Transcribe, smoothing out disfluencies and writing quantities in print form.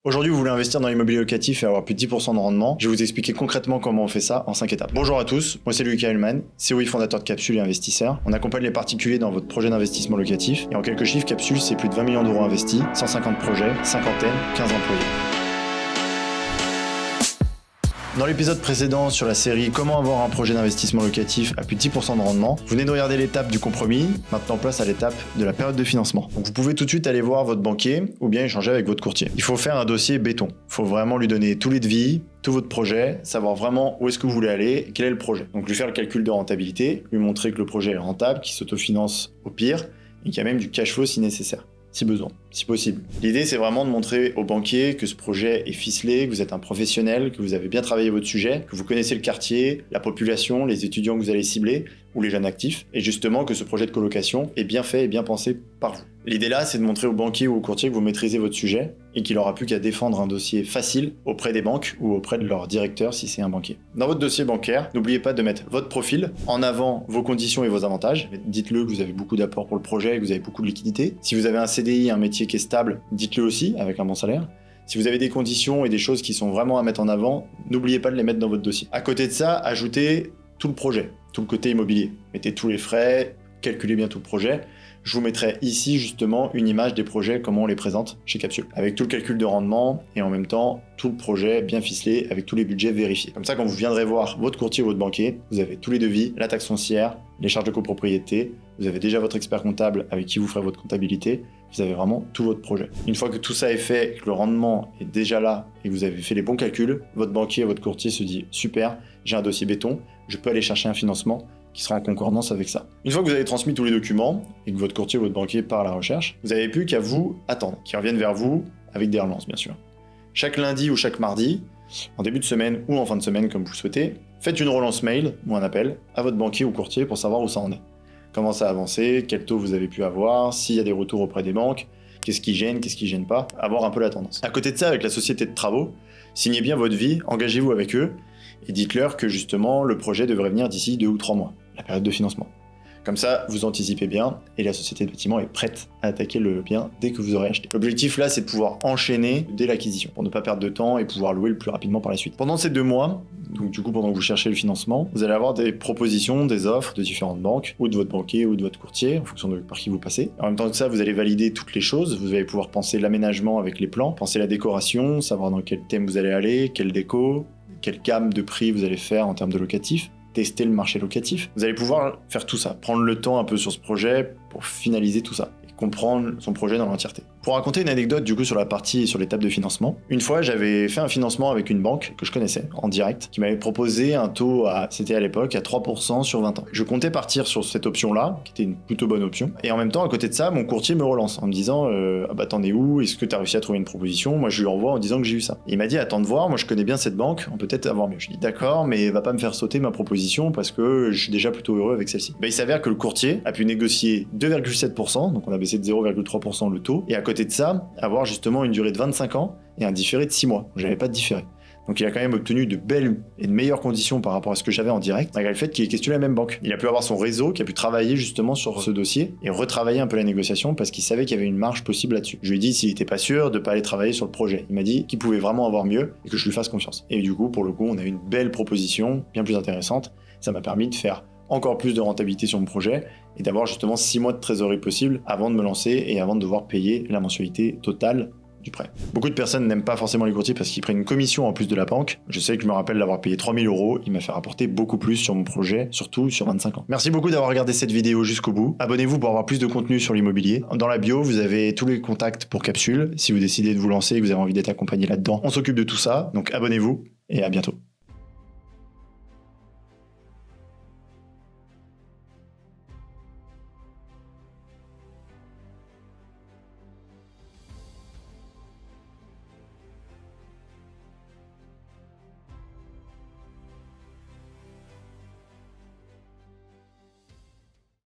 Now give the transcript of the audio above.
Aujourd'hui, vous voulez investir dans l'immobilier locatif et avoir plus de 10% de rendement. Je vais vous expliquer concrètement comment on fait ça en 5 étapes. Bonjour à tous, moi c'est Lucas Hellman, CEO et fondateur de Capsule et investisseur. On accompagne les particuliers dans votre projet d'investissement locatif. Et en quelques chiffres, Capsule, c'est plus de 20 millions d'euros investis, 150 projets, cinquantaine, 15 employés. Dans l'épisode précédent sur la série Comment avoir un projet d'investissement locatif à plus de 10% de rendement, vous venez de regarder l'étape du compromis, maintenant place à l'étape de la période de financement. Donc vous pouvez tout de suite aller voir votre banquier ou bien échanger avec votre courtier. Il faut faire un dossier béton. Il faut vraiment lui donner tous les devis, tout votre projet, savoir vraiment où est-ce que vous voulez aller, quel est le projet. Donc lui faire le calcul de rentabilité, lui montrer que le projet est rentable, qu'il s'autofinance au pire et qu'il y a même du cash flow si nécessaire. Si besoin, si possible. L'idée, c'est vraiment de montrer au banquier que ce projet est ficelé, que vous êtes un professionnel, que vous avez bien travaillé votre sujet, que vous connaissez le quartier, la population, les étudiants que vous allez cibler, ou les jeunes actifs, et justement que ce projet de colocation est bien fait et bien pensé par vous. L'idée là, c'est de montrer au banquier ou au courtier que vous maîtrisez votre sujet et qu'il n'aura plus qu'à défendre un dossier facile auprès des banques ou auprès de leur directeur si c'est un banquier. Dans votre dossier bancaire, n'oubliez pas de mettre votre profil, en avant vos conditions et vos avantages. Dites-le que vous avez beaucoup d'apports pour le projet, que vous avez beaucoup de liquidités. Si vous avez un CDI, un métier qui est stable, dites-le aussi avec un bon salaire. Si vous avez des conditions et des choses qui sont vraiment à mettre en avant, n'oubliez pas de les mettre dans votre dossier. À côté de ça, ajoutez tout le projet, tout le côté immobilier. Mettez tous les frais, calculez bien tout le projet. Je vous mettrai ici justement une image des projets, comment on les présente chez Capsule, avec tout le calcul de rendement et en même temps tout le projet bien ficelé avec tous les budgets vérifiés. Comme ça, quand vous viendrez voir votre courtier ou votre banquier, vous avez tous les devis, la taxe foncière, les charges de copropriété, vous avez déjà votre expert comptable avec qui vous ferez votre comptabilité, vous avez vraiment tout votre projet. Une fois que tout ça est fait, que le rendement est déjà là et que vous avez fait les bons calculs, votre banquier et votre courtier se dit « Super, j'ai un dossier béton, je peux aller chercher un financement » qui sera en concordance avec ça. Une fois que vous avez transmis tous les documents et que votre courtier ou votre banquier part à la recherche, vous n'avez plus qu'à vous attendre, qu'ils reviennent vers vous avec des relances bien sûr. Chaque lundi ou chaque mardi, en début de semaine ou en fin de semaine comme vous le souhaitez, faites une relance mail ou un appel à votre banquier ou courtier pour savoir où ça en est. Comment ça a avancé, quel taux vous avez pu avoir, s'il y a des retours auprès des banques, qu'est-ce qui gêne pas, avoir un peu la tendance. À côté de ça, avec la société de travaux, signez bien votre vie, engagez-vous avec eux et dites-leur que justement le projet devrait venir d'ici 2 ou 3 mois. La période de financement. Comme ça, vous anticipez bien et la société de bâtiment est prête à attaquer le bien dès que vous aurez acheté. L'objectif là, c'est de pouvoir enchaîner dès l'acquisition pour ne pas perdre de temps et pouvoir louer le plus rapidement par la suite. Pendant ces 2 mois, donc du coup pendant que vous cherchez le financement, vous allez avoir des propositions, des offres de différentes banques ou de votre banquier ou de votre courtier en fonction de par qui vous passez. En même temps que ça, vous allez valider toutes les choses. Vous allez pouvoir penser l'aménagement avec les plans, penser la décoration, savoir dans quel thème vous allez aller, quelle déco, quelle gamme de prix vous allez faire en termes de locatif. Tester le marché locatif. Vous allez pouvoir faire tout ça, prendre le temps un peu sur ce projet pour finaliser tout ça et comprendre son projet dans l'entièreté. Pour raconter une anecdote du coup sur la partie et sur l'étape de financement, une fois j'avais fait un financement avec une banque que je connaissais en direct qui m'avait proposé un taux c'était à l'époque à 3% sur 20 ans. Je comptais partir sur cette option-là, qui était une plutôt bonne option. Et en même temps, à côté de ça, mon courtier me relance en me disant ah bah t'en es où? Est-ce que t'as réussi à trouver une proposition? Moi je lui envoie en disant que j'ai eu ça. Et il m'a dit attends de voir, moi je connais bien cette banque, on peut peut-être avoir mieux. Je dis d'accord, mais va pas me faire sauter ma proposition parce que je suis déjà plutôt heureux avec celle-ci. Bah, il s'avère que le courtier a pu négocier 2,7%, donc on a baissé de 0,3% le taux, et à côté de ça, avoir justement une durée de 25 ans et un différé de 6 mois. J'avais pas de différé. Donc il a quand même obtenu de belles et de meilleures conditions par rapport à ce que j'avais en direct, malgré le fait qu'il ait questionné la même banque. Il a pu avoir son réseau qui a pu travailler justement sur ce dossier et retravailler un peu la négociation parce qu'il savait qu'il y avait une marge possible là-dessus. Je lui ai dit s'il était pas sûr de pas aller travailler sur le projet. Il m'a dit qu'il pouvait vraiment avoir mieux et que je lui fasse confiance. Et du coup, pour le coup, on a eu une belle proposition, bien plus intéressante. Ça m'a permis de faire encore plus de rentabilité sur mon projet et d'avoir justement 6 mois de trésorerie possible avant de me lancer et avant de devoir payer la mensualité totale du prêt. Beaucoup de personnes n'aiment pas forcément les courtiers parce qu'ils prennent une commission en plus de la banque. Je sais que je me rappelle d'avoir payé 3 000 €. Il m'a fait rapporter beaucoup plus sur mon projet, surtout sur 25 ans. Merci beaucoup d'avoir regardé cette vidéo jusqu'au bout. Abonnez-vous pour avoir plus de contenu sur l'immobilier. Dans la bio, vous avez tous les contacts pour Capsule. Si vous décidez de vous lancer et que vous avez envie d'être accompagné là-dedans, on s'occupe de tout ça. Donc abonnez-vous et à bientôt.